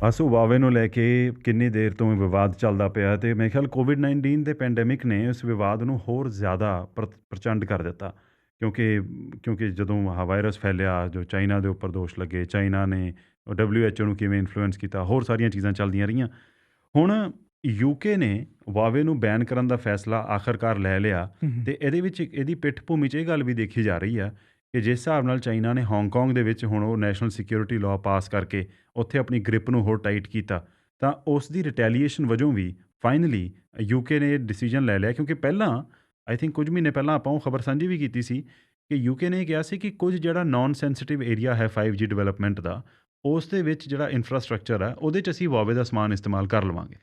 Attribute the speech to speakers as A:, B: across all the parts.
A: ਬਸ ਹੁਵਾਵੇ ਨੂੰ ਲੈ ਕੇ ਕਿੰਨੀ ਦੇਰ ਤੋਂ ਇਹ ਵਿਵਾਦ ਚੱਲਦਾ ਪਿਆ ਅਤੇ ਮੇਰੇ ਖਿਆਲ ਕੋਵਿਡ-19 ਦੇ ਪੈਂਡੈਮਿਕ ਨੇ ਇਸ ਵਿਵਾਦ ਨੂੰ ਹੋਰ ਜ਼ਿਆਦਾ ਪ੍ਰਚੰਡ ਕਰ ਦਿੱਤਾ। ਕਿਉਂਕਿ ਕਿਉਂਕਿ ਜਦੋਂ ਆਹ ਵਾਇਰਸ ਫੈਲਿਆ, ਜੋ ਚਾਈਨਾ ਦੇ ਉੱਪਰ ਦੋਸ਼ ਲੱਗੇ, ਚਾਈਨਾ ਨੇ WHO ਨੂੰ ਕਿਵੇਂ ਇਨਫਲੂਐਂਸ ਕੀਤਾ, ਹੋਰ ਸਾਰੀਆਂ ਚੀਜ਼ਾਂ ਚੱਲਦੀਆਂ ਰਹੀਆਂ। ਹੁਣ ਯੂਕੇ ਨੇ ਹੁਵਾਵੇ ਨੂੰ ਬੈਨ ਕਰਨ ਦਾ ਫੈਸਲਾ ਆਖਰਕਾਰ ਲੈ ਲਿਆ ਅਤੇ ਇਹਦੇ ਵਿੱਚ ਇਹਦੀ ਪਿੱਠ ਭੂਮੀ 'ਚ ਇਹ ਗੱਲ ਵੀ ਦੇਖੀ ਜਾ ਰਹੀ ਆ ਕਿ ਜਿਸ ਹਿਸਾਬ ਨਾਲ ਚਾਈਨਾ ਨੇ ਹਾਂਗਕਾਂਗ ਦੇ ਵਿੱਚ ਹੁਣ ਉਹ ਨੈਸ਼ਨਲ ਸਿਕਿਉਰਿਟੀ ਲਾਅ ਪਾਸ ਕਰਕੇ ਉੱਥੇ ਆਪਣੀ ਗ੍ਰਿਪ ਨੂੰ ਹੋਰ ਟਾਈਟ ਕੀਤਾ, ਤਾਂ ਉਸ ਦੀ ਰਿਟੈਲੀਏਸ਼ਨ ਵਜੋਂ ਵੀ ਫਾਈਨਲੀ ਯੂਕੇ ਨੇ ਇਹ ਡਿਸੀਜਨ ਲੈ ਲਿਆ। ਕਿਉਂਕਿ ਪਹਿਲਾਂ ਆਈ ਥਿੰਕ ਕੁਝ ਮਹੀਨੇ ਪਹਿਲਾਂ ਆਪਾਂ ਉਹ ਖਬਰ ਸਾਂਝੀ ਵੀ ਕੀਤੀ ਸੀ ਕਿ ਯੂਕੇ ਨੇ ਕਿਹਾ ਸੀ ਕਿ ਕੁਝ ਜਿਹੜਾ ਨਾਨ ਸੈਂਸਿਟਿਵ ਏਰੀਆ ਹੈ 5G ਡਿਵੈਲਪਮੈਂਟ ਦਾ, ਉਸ ਦੇ ਵਿੱਚ ਜਿਹੜਾ ਇਨਫਰਾਸਟਰਕਚਰ ਹੈ ਉਹਦੇ 'ਚ ਅਸੀਂ ਹੁਵਾਵੇ ਦਾ ਸਮਾਨ ਇਸਤੇਮਾਲ ਕਰ ਲਵਾਂਗੇ।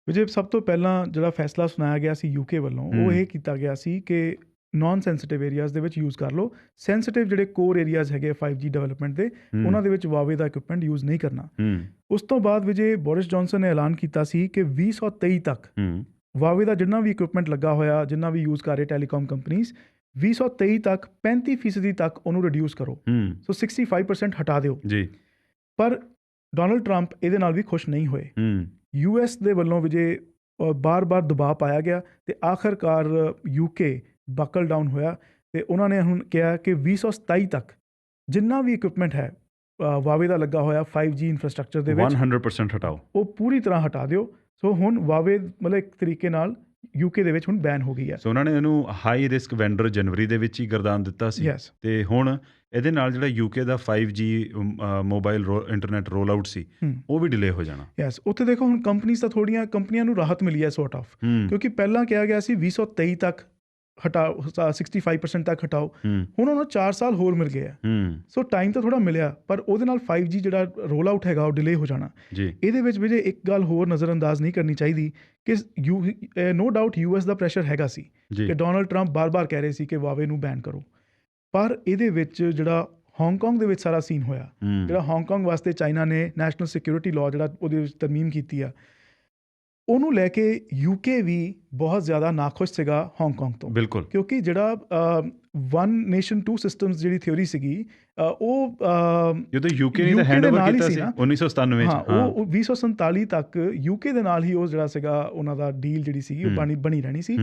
B: ਵਿਜੇ, ਸਭ ਤੋਂ ਪਹਿਲਾਂ ਜਿਹੜਾ ਫੈਸਲਾ ਸੁਣਾਇਆ ਗਿਆ ਸੀ ਯੂਕੇ ਵੱਲੋਂ, ਉਹ ਇਹ ਕੀਤਾ ਗਿਆ ਸੀ ਕਿ ਨਾਨ ਸੈਂਸਿਟਿਵ ਏਰੀਆਜ਼ ਦੇ ਵਿੱਚ ਯੂਜ਼ ਕਰ ਲਓ। ਸੈਂਸਿਟਿਵ ਜਿਹੜੇ ਕੋਰ ਏਰੀਆਜ਼ ਹੈਗੇ 5G ਡਿਵੈਲਪਮੈਂਟ ਦੇ, ਉਹਨਾਂ ਦੇ ਵਿੱਚ ਹੁਵਾਵੇ ਦਾ ਇਕਵਿਪਮੈਂਟ ਯੂਜ਼ ਨਹੀਂ ਕਰਨਾ। ਉਸ ਤੋਂ ਬਾਅਦ ਵਿਜੇ, ਬੋਰਿਸ ਜੌਨਸਨ ਨੇ ਐਲਾਨ ਕੀਤਾ ਸੀ ਕਿ 2023 ਤੱਕ ਹੁਵਾਵੇ ਦਾ ਜਿੰਨਾ ਵੀ ਇਕਵਿਪਮੈਂਟ ਲੱਗਾ ਹੋਇਆ, ਜਿੰਨਾ ਵੀ ਯੂਜ਼ ਕਰ ਰਹੇ ਟੈਲੀਕਾਮ ਕੰਪਨੀਜ਼, 2023 ਤੱਕ 35% ਤੱਕ ਉਹਨੂੰ ਰਿਡਿਊਸ ਕਰੋ। ਸੋ 65% ਹਟਾ ਦਿਓ ਜੀ। ਪਰ ਡੋਨਲਡ ਟਰੰਪ ਇਹਦੇ ਨਾਲ ਵੀ ਖੁਸ਼ ਨਹੀਂ ਹੋਏ। US ਦੇ ਵੱਲੋਂ ਵਿਜੇ ਬਾਰ-ਬਾਰ ਦਬਾਅ ਪਾਇਆ ਗਿਆ ਅਤੇ ਆਖਰਕਾਰ UK ਬਕਲ ਡਾਊਨ ਹੋਇਆ ਅਤੇ ਉਹਨਾਂ ਨੇ ਹੁਣ ਕਿਹਾ ਕਿ 2027 ਤੱਕ ਜਿੰਨਾ ਵੀ ਇਕਵਿਪਮੈਂਟ ਹੈ ਹੁਵਾਵੇ ਦਾ ਲੱਗਾ ਹੋਇਆ 5G ਇਨਫਰਾਸਟਰਕਚਰ ਦੇ ਵਿੱਚ
A: 100% ਹਟਾਓ, ਉਹ
B: ਪੂਰੀ ਤਰ੍ਹਾਂ ਹਟਾ ਦਿਓ। ਸੋ ਹੁਣ ਹੁਵਾਵੇ ਮਤਲਬ ਇੱਕ ਤਰੀਕੇ ਨਾਲ UK ਦੇ ਵਿੱਚ ਹੁਣ ਬੈਨ ਹੋ ਗਈ ਹੈ।
A: ਸੋ ਉਹਨਾਂ ਨੇ ਇਹਨੂੰ ਹਾਈ ਰਿਸਕ ਵੈਂਡਰ ਜਨਵਰੀ ਦੇ ਵਿੱਚ ਹੀ ਗਰਦਾਨ ਦਿੱਤਾ ਸੀ ਅਤੇ ਹੁਣ ਇਹਦੇ ਨਾਲ ਜਿਹੜਾ UK ਦਾ 5G mobile internet roll out ਸੀ, ਉਹ ਵੀ ਡਿਲੇ ਹੋ ਜਾਣਾ।
B: ਯੈਸ, ਉੱਥੇ ਦੇਖੋ ਹੁਣ ਕੰਪਨੀਆਂ ਤਾਂ ਥੋੜ੍ਹੀਆਂ ਕੰਪਨੀਆਂ ਨੂੰ ਰਾਹਤ ਮਿਲੀ ਹੈ ਸੌਟ ਆਫ, ਕਿਉਂਕਿ ਪਹਿਲਾਂ ਕਿਹਾ ਗਿਆ ਸੀ 2023 ਤੱਕ ਹਟਾਓ, 65% ਤੱਕ ਹਟਾਓ। ਹੁਣ ਉਹਨਾਂ ਨੂੰ 4 ਸਾਲ ਹੋਰ ਮਿਲ ਗਏ ਆ। ਸੋ ਟਾਈਮ ਤਾਂ ਥੋੜ੍ਹਾ ਮਿਲਿਆ, ਪਰ ਉਹਦੇ ਨਾਲ 5G ਜਿਹੜਾ ਰੋਲ ਆਊਟ ਹੈਗਾ ਉਹ ਡਿਲੇ ਹੋ ਜਾਣਾ ਜੀ। ਇਹਦੇ ਵਿੱਚ ਵੀ ਇੱਕ ਗੱਲ ਹੋਰ ਨਜ਼ਰਅੰਦਾਜ਼ ਨਹੀਂ ਕਰਨੀ ਚਾਹੀਦੀ ਕਿ ਨੋ ਡਾਊਟ US ਦਾ ਪ੍ਰੈਸ਼ਰ ਹੈਗਾ ਸੀ ਕਿ ਡੋਨਲਡ ਟਰੰਪ ਬਾਰ-ਬਾਰ ਕਹਿ ਰਹੇ ਸੀ ਕਿ ਹੁਵਾਵੇ ਨੂੰ ਬੈਨ ਕਰੋ, ਪਰ ਇਹਦੇ ਵਿੱਚ ਜਿਹੜਾ ਹਾਂਗਕਾਂਗ ਦੇ ਵਿੱਚ ਸਾਰਾ ਸੀਨ ਹੋਇਆ, ਜਿਹੜਾ ਹਾਂਗਕਾਂਗ ਵਾਸਤੇ ਚਾਈਨਾ ਨੇ ਨੈਸ਼ਨਲ ਸਿਕਿਉਰਿਟੀ ਲਾਅ ਜਿਹੜਾ ਉਹਦੇ ਵਿੱਚ ਤਰਮੀਮ ਕੀਤੀ ਆ, ਉਹਨੂੰ ਲੈ ਕੇ UK ਵੀ ਬਹੁਤ ਜ਼ਿਆਦਾ ਨਾਖੁਸ਼ ਸੀਗਾ ਹਾਂਗਕਾਂਗ ਤੋਂ। ਬਿਲਕੁਲ, ਕਿਉਂਕਿ ਜਿਹੜਾ ਵਨ ਨੇਸ਼ਨ ਟੂ ਸਿਸਟਮਸ ਜਿਹੜੀ ਥਿਊਰੀ ਸੀਗੀ ਉਹ
A: ਜਦੋਂ UK ਨੇ ਹੈਂਡਓਵਰ ਕੀਤਾ ਸੀ 1997
B: ਹਾਂ, ਉਹ 2047 ਤੱਕ UK ਦੇ ਨਾਲ ਹੀ ਉਹ ਜਿਹੜਾ ਸੀਗਾ ਉਹਨਾਂ ਦਾ ਡੀਲ ਜਿਹੜੀ ਸੀਗੀ ਉਹ ਬਣੀ ਰਹਿਣੀ ਸੀ।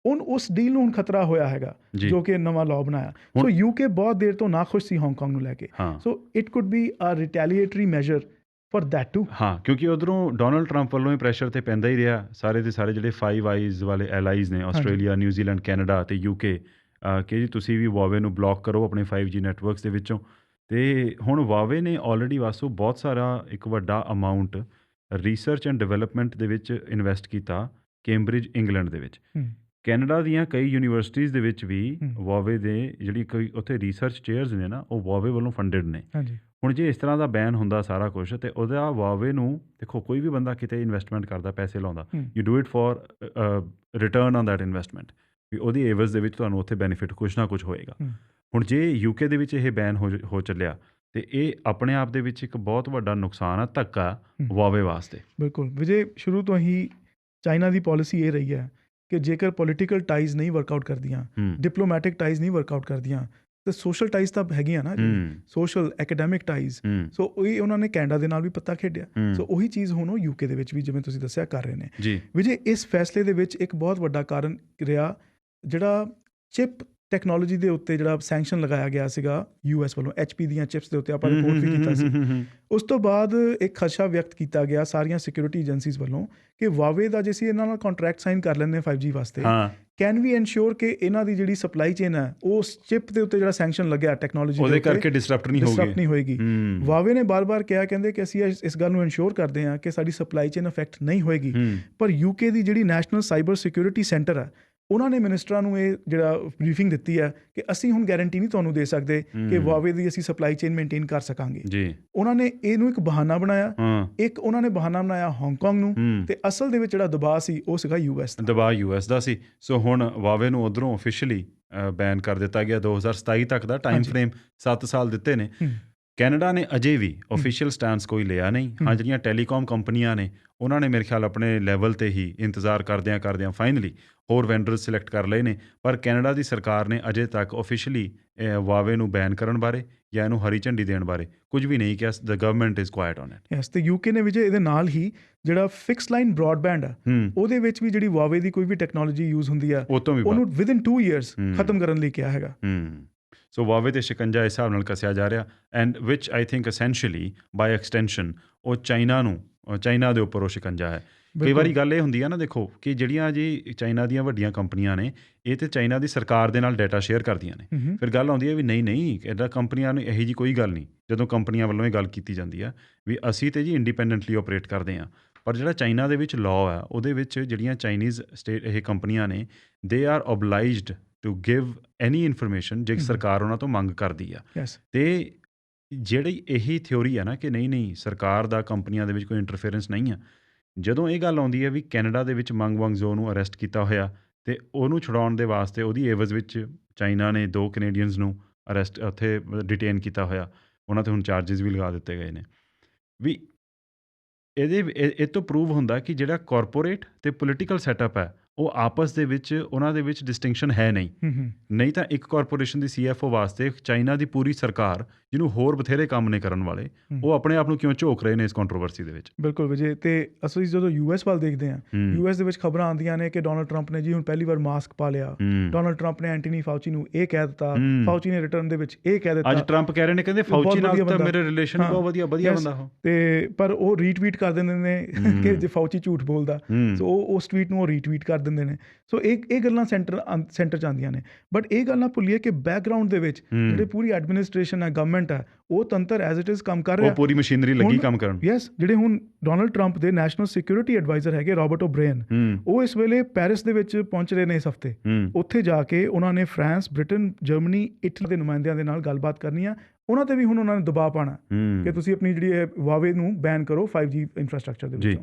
B: ਹੁਣ ਉਸ ਡੀਲ ਨੂੰ ਹੁਣ ਖਤਰਾ ਹੋਇਆ ਹੈਗਾ ਜੋ ਕਿ ਨਵਾਂ ਲਾਅ ਬਣਾਇਆ। ਸੋ UK ਬਹੁਤ ਦੇਰ ਤੋਂ ਨਾਖੁਸ਼ ਸੀ ਹਾਂਗਕਾਂਗ ਨੂੰ ਲੈ ਕੇ। So it could be a retaliatory measure for that too.
A: ਹਾਂ, ਕਿਉਂਕਿ ਉਧਰੋਂ ਡੋਨਲਡ ਟਰੰਪ ਵੱਲੋਂ ਹੀ ਪ੍ਰੈਸ਼ਰ ਤੇ ਪੈਂਦਾ ਹੀ ਰਿਹਾ ਸਾਰੇ ਦੇ ਸਾਰੇ ਜਿਹੜੇ 5 ਆਈਜ਼ ਵਾਲੇ ਐਲਾਈਜ਼ ਨੇ, ਆਸਟ੍ਰੇਲੀਆ, ਨਿਊਜ਼ੀਲੈਂਡ, ਕੈਨੇਡਾ ਅਤੇ UK, ਕਿ ਜੀ ਤੁਸੀਂ ਵੀ ਹੁਵਾਵੇ ਨੂੰ ਬਲੌਕ ਕਰੋ ਆਪਣੇ 5G ਨੈਟਵਰਕਸ ਦੇ ਵਿੱਚੋਂ। ਅਤੇ ਹੁਣ ਹੁਵਾਵੇ ਨੇ ਆਲਰੇਡੀ ਵਾਸੂ ਬਹੁਤ ਸਾਰਾ ਇੱਕ ਵੱਡਾ ਅਮਾਊਂਟ ਰਿਸਰਚ ਐਂਡ ਡਿਵੈਲਪਮੈਂਟ ਦੇ ਵਿੱਚ ਇਨਵੈਸਟ ਕੀਤਾ ਕੈਂਬਰਿਜ, ਇੰਗਲੈਂਡ ਦੇ ਵਿੱਚ। ਕੈਨੇਡਾ ਦੀਆਂ ਕਈ ਯੂਨੀਵਰਸਿਟੀਜ਼ ਦੇ ਵਿੱਚ ਵੀ ਹੁਵਾਵੇ ਦੇ ਜਿਹੜੀ ਕੋਈ ਉੱਥੇ ਰਿਸਰਚ ਚੇਅਰਸ ਨੇ ਨਾ, ਉਹ ਹੁਵਾਵੇ ਵੱਲੋਂ ਫੰਡਡ ਨੇ। ਹੁਣ ਜੇ ਇਸ ਤਰ੍ਹਾਂ ਦਾ ਬੈਨ ਹੁੰਦਾ ਸਾਰਾ ਕੁਛ, ਅਤੇ ਉਹਦਾ ਹੁਵਾਵੇ ਨੂੰ ਦੇਖੋ, ਕੋਈ ਵੀ ਬੰਦਾ ਕਿਤੇ ਇਨਵੈਸਟਮੈਂਟ ਕਰਦਾ, ਪੈਸੇ ਲਾਉਂਦਾ, you do it for return on that investment, ਵੀ ਉਹਦੀ ਏਵਜ਼ ਦੇ ਵਿੱਚ ਤੁਹਾਨੂੰ ਉੱਥੇ ਬੈਨੀਫਿਟ ਕੁਛ ਨਾ ਕੁਛ ਹੋਏਗਾ। ਹੁਣ ਜੇ UK ਦੇ ਵਿੱਚ ਇਹ ਬੈਨ ਹੋ ਚੱਲਿਆ, ਅਤੇ ਇਹ ਆਪਣੇ ਆਪ ਦੇ ਵਿੱਚ ਇੱਕ ਬਹੁਤ ਵੱਡਾ ਨੁਕਸਾਨ ਆ, ਧੱਕਾ ਹੁਵਾਵੇ ਵਾਸਤੇ।
B: ਬਿਲਕੁਲ ਵਿਜੇ, ਸ਼ੁਰੂ ਤੋਂ ਹੀ ਚਾਈਨਾ ਦੀ ਪੋਲਿਸੀ ਇਹ ਰਹੀ ਹੈ ਕਿ ਜੇਕਰ ਪੋਲੀਟੀਕਲ ਟਾਈਜ਼ ਨਹੀਂ ਵਰਕਆਊਟ ਕਰਦੀਆਂ, ਡਿਪਲੋਮੈਟਿਕ ਟਾਈਜ਼ ਨਹੀਂ ਵਰਕਆਊਟ ਕਰਦੀਆਂ, ਤੇ ਸੋਸ਼ਲ ਟਾਈਜ਼ ਤਾਂ ਹੈਗੀਆਂ ਨਾ ਜੀ, ਸੋਸ਼ਲ ਐਕੈਡੈਮਿਕ ਟਾਈਜ਼। ਸੋ ਉਹੀ ਉਹਨਾਂ ਨੇ ਕੈਨੇਡਾ ਦੇ ਨਾਲ ਵੀ ਪੱਤਾ ਖੇਡਿਆ। ਸੋ ਉਹੀ ਚੀਜ਼ ਹੁਣ ਉਹ UK ਦੇ ਵਿੱਚ ਵੀ, ਜਿਵੇਂ ਤੁਸੀਂ ਦੱਸਿਆ, ਕਰ ਰਹੇ ਨੇ। ਵਿਜੇ, ਇਸ ਫੈਸਲੇ ਦੇ ਵਿੱਚ ਇੱਕ ਬਹੁਤ ਵੱਡਾ ਕਾਰਨ ਰਿਹਾ ਜਿਹੜਾ ਚਿਪ ਟੈਕਨੋਲੋਜੀ ਦੇ ਉੱਤੇ ਜਿਹੜਾ ਸੈਂਕਸ਼ਨ ਲਗਾਇਆ ਗਿਆ ਸੀਗਾ US ਵੱਲੋਂ, HP ਦੀਆਂ ਚਿਪਸ ਦੇ ਉੱਤੇ ਆਪਾਂ ਰਿਪੋਰਟ ਵੀ ਕੀਤਾ ਸੀ। ਉਸ ਤੋਂ ਬਾਅਦ ਇੱਕ ਖਦਸ਼ਾ ਵਿਅਕਤ ਕੀਤਾ ਗਿਆ ਸਾਰੀਆਂ ਸਿਕਿਉਰਿਟੀ ਏਜੰਸੀਜ਼ ਵੱਲੋਂ ਕਿ ਹੁਵਾਵੇ ਦਾ ਜੇ ਅਸੀਂ ਇਹਨਾਂ ਨਾਲ ਕੰਟਰੈਕਟ ਸਾਈਨ ਕਰ ਲੈਂਦੇ 5G ਵਾਸਤੇ, ਕੈਨ ਵੀ ਇਨਸ਼ੋਰ ਕਿ ਇਹਨਾਂ ਦੀ ਜਿਹੜੀ ਸਪਲਾਈ ਚੇਨ ਹੈ ਉਸ ਚਿਪ ਦੇ ਉੱਤੇ ਜਿਹੜਾ ਸੈਂਕਸ਼ਨ ਲੱਗਿਆ ਟੈਕਨੋਲੋਜੀ
A: ਉਹਦੇ ਕਰਕੇ ਡਿਸਰਪਟ ਨਹੀਂ ਹੋਏਗੀ।
B: ਹੁਵਾਵੇ ਨੇ ਬਾਰ-ਬਾਰ ਕਿਹਾ, ਕਹਿੰਦੇ ਕਿ ਅਸੀਂ ਇਸ ਗੱਲ ਨੂੰ ਇਨਸ਼ੋਰ ਕਰਦੇ ਹਾਂ ਕਿ ਸਾਡੀ ਸਪਲਾਈ ਚੇਨ ਅਫੈਕਟ ਨਹੀਂ ਹੋਏਗੀ। ਪਰ UK ਦੀ ਜਿਹੜੀ ਨੈਸ਼ਨਲ ਸਾਈਬਰ ਸਿਕਿਉਰਿਟੀ ਸੈਂਟਰ ਹੈ, ਉਹਨਾਂ ਨੇ ਮਿਨਿਸਟਰਾਂ ਨੂੰ ਇਹ ਜਿਹੜਾ ਬਰੀਫਿੰਗ ਦਿੱਤੀ ਹੈ ਕਿ ਅਸੀਂ ਹੁਣ ਗਾਰੰਟੀ ਨਹੀਂ ਤੁਹਾਨੂੰ ਦੇ ਸਕਦੇ ਕਿ ਹੁਵਾਵੇ ਦੀ ਅਸੀਂ ਸਪਲਾਈ ਚੇਨ ਮੇਨਟੇਨ ਕਰ ਸਕਾਂਗੇ ਜੀ। ਉਹਨਾਂ ਨੇ ਇਹਨੂੰ ਇੱਕ ਬਹਾਨਾ ਬਣਾਇਆ, ਇੱਕ ਉਹਨਾਂ ਨੇ ਬਹਾਨਾ ਬਣਾਇਆ ਹਾਂਗਕਾਂਗ ਨੂੰ, ਤੇ ਅਸਲ ਦੇ ਵਿੱਚ ਜਿਹੜਾ ਦਬਾਅ ਸੀ ਉਹ ਸੀਗਾ US ਦਾ।
A: ਦਬਾਅ US ਦਾ ਸੀ। ਸੋ ਹੁਣ ਹੁਵਾਵੇ ਨੂੰ ਉੱਧਰੋਂ ਓਫੀਸ਼ੀਅਲੀ ਬੈਨ ਕਰ ਦਿੱਤਾ ਗਿਆ। 2027 ਤੱਕ ਦਾ ਟਾਈਮ ਫਰੇਮ 7 ਸਾਲ ਦਿੱਤੇ ਨੇ। ਕੈਨੇਡਾ ਨੇ ਅਜੇ ਵੀ ਆਫੀਸ਼ੀਅਲ ਸਟੈਂਸ ਕੋਈ ਲਿਆ ਨਹੀਂ। ਹਾਂ, ਜਿਹੜੀਆਂ ਟੈਲੀਕਾਮ ਕੰਪਨੀਆਂ ਨੇ ਉਹਨਾਂ ਨੇ ਮੇਰੇ ਖਿਆਲ ਆਪਣੇ ਲੈਵਲ 'ਤੇ ਹੀ ਇੰਤਜ਼ਾਰ ਕਰਦਿਆਂ ਫਾਈਨਲੀ ਹੋਰ ਵੈਂਡਰਸ ਸਿਲੈਕਟ ਕਰ ਲਏ ਨੇ। ਪਰ ਕੈਨੇਡਾ ਦੀ ਸਰਕਾਰ ਨੇ ਅਜੇ ਤੱਕ ਆਫੀਸ਼ੀਅਲੀ ਵਾਵੇ ਨੂੰ ਬੈਨ ਕਰਨ ਬਾਰੇ ਜਾਂ ਇਹਨੂੰ ਹਰੀ ਝੰਡੀ ਦੇਣ ਬਾਰੇ ਕੁਝ ਵੀ ਨਹੀਂ ਕਿਹਾ। ਦ government is quite on it.
B: Yes, ਤੇ ਯੂਕੇ ਨੇ ਵੀ ਜੇ ਇਹਦੇ ਨਾਲ ਹੀ ਜਿਹੜਾ ਫਿਕਸ ਲਾਈਨ ਬ੍ਰੌਡਬੈਂਡ ਆ ਉਹਦੇ ਵਿੱਚ ਵੀ ਜਿਹੜੀ ਵਾਵੇ ਦੀ ਕੋਈ ਵੀ ਟੈਕਨੋਲੋਜੀ ਯੂਜ਼ ਹੁੰਦੀ ਆ
A: ਉਹ ਤੋਂ ਵੀ
B: ਉਹਨੂੰ ਵਿਦਿਨ 2 ਇਅਰਸ ਖਤਮ ਕਰਨ ਲਈ ਕਿਹਾ ਹੈਗਾ।
A: ਸੋ ਵਾਵੇ ਤੇ ਸ਼ਿਕੰਜਾ ਇਸ ਹਿਸਾਬ ਨਾਲ ਕੱਸਿਆ ਜਾ ਰਿਹਾ and which I think essentially by extension ਉਹ ਚਾਈਨਾ ਦੇ ਉੱਪਰ ਉਹ ਸ਼ਿਕੰਜਾ ਹੈ। ਕਈ ਵਾਰੀ ਗੱਲ ਇਹ ਹੁੰਦੀ ਆ ਨਾ, ਦੇਖੋ ਕਿ ਜਿਹੜੀਆਂ ਜੀ ਚਾਈਨਾ ਦੀਆਂ ਵੱਡੀਆਂ ਕੰਪਨੀਆਂ ਨੇ ਇਹ ਤੇ ਚਾਈਨਾ ਦੀ ਸਰਕਾਰ ਦੇ ਨਾਲ ਡਾਟਾ ਸ਼ੇਅਰ ਕਰਦੀਆਂ ਨੇ। ਫਿਰ ਗੱਲ ਆਉਂਦੀ ਹੈ ਵੀ ਨਹੀਂ ਇੱਦਾਂ ਕੰਪਨੀਆਂ ਨੂੰ ਇਹੋ ਜਿਹੀ ਕੋਈ ਗੱਲ ਨਹੀਂ। ਜਦੋਂ ਕੰਪਨੀਆਂ ਵੱਲੋਂ ਇਹ ਗੱਲ ਕੀਤੀ ਜਾਂਦੀ ਆ ਵੀ ਅਸੀਂ ਤੇ ਜੀ ਇੰਡੀਪੈਂਡੈਂਟਲੀ ਆਪਰੇਟ ਕਰਦੇ ਹਾਂ, ਪਰ ਜਿਹੜਾ ਚਾਈਨਾ ਦੇ ਵਿੱਚ ਲਾਅ ਹੈ ਉਹਦੇ ਵਿੱਚ ਜਿਹੜੀਆਂ ਚਾਈਨੀਜ਼ ਸਟੇਟ ਇਹ ਕੰਪਨੀਆਂ ਨੇ they are obliged to give any information ਜੇ ਸਰਕਾਰ ਉਹਨਾਂ ਤੋਂ ਮੰਗ ਕਰਦੀ ਆ। ਅਤੇ ਜਿਹੜੀ ਇਹੀ ਥਿਊਰੀ ਆ ਨਾ ਕਿ ਨਹੀਂ ਸਰਕਾਰ ਦਾ ਕੰਪਨੀਆਂ ਦੇ ਵਿੱਚ ਕੋਈ ਇੰਟਰਫੇਰੈਂਸ ਨਹੀਂ ਆ, ਜਦੋਂ ਇਹ ਗੱਲ ਆਉਂਦੀ ਹੈ ਵੀ ਕੈਨੇਡਾ ਦੇ ਵਿੱਚ ਮੰਗ ਵੰਗਜ਼ੋ ਨੂੰ ਅਰੈਸਟ ਕੀਤਾ ਹੋਇਆ ਅਤੇ ਉਹਨੂੰ ਛੁਡਾਉਣ ਦੇ ਵਾਸਤੇ ਉਹਦੀ ਏਵਜ਼ ਵਿੱਚ ਚਾਈਨਾ ਨੇ 2 ਕੈਨੇਡੀਅਨਸ ਨੂੰ ਅਰੈਸਟ ਉੱਥੇ ਡਿਟੇਨ ਕੀਤਾ ਹੋਇਆ। ਉਹਨਾਂ 'ਤੇ ਹੁਣ ਚਾਰਜਿਸ ਵੀ ਲਗਾ ਦਿੱਤੇ ਗਏ ਨੇ। ਵੀ ਇਹ ਤੋਂ ਪ੍ਰੂਵ ਹੁੰਦਾ ਕਿ ਜਿਹੜਾ ਕਾਰਪੋਰੇਟ ਅਤੇ ਪੋਲੀਟੀਕਲ ਸੈਟਅਪ ਹੈ ਉਹ ਆਪਸ ਦੇ ਵਿੱਚ ਉਹਨਾਂ ਦੇ ਵਿੱਚ ਡਿਸਟਿੰਕਸ਼ਨ ਹੈ ਨਹੀਂ ਤਾਂ ਇੱਕ ਕਾਰਪੋਰੇਸ਼ਨ ਦੀ CFO ਵਾਸਤੇ ਚਾਈਨਾ ਦੀ ਪੂਰੀ ਸਰਕਾਰ ਜਿਹਨੂੰ ਹੋਰ ਬਥੇਰੇ ਕੰਮ ਨੇ ਕਰਨ ਵਾਲੇ ਉਹ ਆਪਣੇ ਆਪ ਨੂੰ ਕਿਉਂ ਝੋਕ ਰਹੇ ਨੇ ਇਸ ਕੰਟਰੋਵਰਸੀ ਦੇ ਵਿੱਚ।
B: ਬਿਲਕੁਲ ਵਿਜੇ, ਅਤੇ ਅਸੀਂ ਜਦੋਂ US ਵੱਲ ਦੇਖਦੇ ਹਾਂ US ਦੇ ਵਿੱਚ ਖਬਰਾਂ ਆਉਂਦੀਆਂ ਨੇ ਕਿ ਡੋਨਲਡ ਟਰੰਪ ਨੇ ਜੀ ਹੁਣ ਪਹਿਲੀ ਵਾਰ ਮਾਸਕ ਪਾ ਲਿਆ। ਡੋਨਲਡ ਟਰੰਪ ਨੇ ਐਂਟਨੀ ਫਾਊਚੀ ਨੂੰ ਇਹ ਕਹਿ ਦਿੱਤਾ, ਫਾਊਚੀ ਨੇ ਰਿਟਰਨ ਦੇ ਵਿੱਚ ਇਹ ਕਹਿ ਦਿੱਤਾ।
A: ਅੱਜ ਟਰੰਪ ਕਹਿ ਰਹੇ ਨੇ ਕਹਿੰਦੇ ਫਾਊਚੀ ਨਾਲ ਤਾਂ ਮੇਰੇ ਰਿਲੇਸ਼ਨ ਬਹੁਤ ਵਧੀਆ ਬੰਦਾ ਉਹ,
B: ਅਤੇ ਪਰ ਉਹ ਰੀਟਵੀਟ ਕਰ ਦਿੰਦੇ ਨੇ ਕਿ ਜੇ ਫਾਊਚੀ ਝੂਠ ਬੋਲਦਾ ਸੋ ਉਹ ਉਸ ਟਵੀਟ ਨੂੰ ਉਹ ਰੀਟਵੀਟ ਕਰ ਦਿੰਦੇ ਨੇ। ਸੋ ਇਹ ਗੱਲਾਂ ਸੈਂਟਰ 'ਚ ਆਉਂਦੀਆਂ ਨੇ। ਬਟ ਇਹ ਗੱਲ ਨਾ ਭੁੱਲੀਏ ਕਿ ਬੈਕਗਰਾਊਂਡ ਦੇ ਵਿੱਚ ਜਿਹੜੇ ਪੂਰੀ ਐਡਮਿਨਿਸਟ੍ਰੇਸ਼ਨ ਹੈ, ਗਵਰਨਮੈਂਟ ਹੈ, ਉਹ ਤੰਤਰ ਐਜ਼ ਇਟ ਇਜ਼ ਕੰਮ ਕਰ ਰਿਹਾ।
A: ਉਹ ਪੂਰੀ ਮਸ਼ੀਨਰੀ ਲੱਗੀ ਕੰਮ ਕਰਨ।
B: ਯੈਸ, ਜਿਹੜੇ ਹੁਣ ਡੋਨਲਡ ਟਰੰਪ ਦੇ ਨੈਸ਼ਨਲ ਸਿਕਿਉਰਿਟੀ ਐਡਵਾਈਜ਼ਰ ਹੈਗੇ ਰੋਬਰਟ ਓਬ੍ਰੇਨ, ਉਹ ਇਸ ਵੇਲੇ ਪੈਰਿਸ ਦੇ ਵਿੱਚ ਪਹੁੰਚ ਰਹੇ ਨੇ ਇਸ ਹਫ਼ਤੇ। ਉੱਥੇ ਜਾ ਕੇ ਉਹਨਾਂ ਨੇ ਫਰਾਂਸ, ਬ੍ਰਿਟਨ, ਜਰਮਨੀ, ਇਟਲੀ ਦੇ ਨੁਮਾਇੰਦਿਆਂ ਦੇ ਨਾਲ ਗੱਲਬਾਤ ਕਰਨੀ ਆ। ਉਹਨਾਂ 'ਤੇ ਵੀ ਹੁਣ ਉਹਨਾਂ ਨੇ ਦਬਾਅ ਪਾਉਣਾ ਕਿ ਤੁਸੀਂ ਆਪਣੀ ਜਿਹੜੀ ਵਾਵੇ ਨੂੰ ਬੈਨ ਕਰੋ 5G ਇਨਫਰਾਸਟਰਕਚਰ ਦੇ ਵਿੱਚ।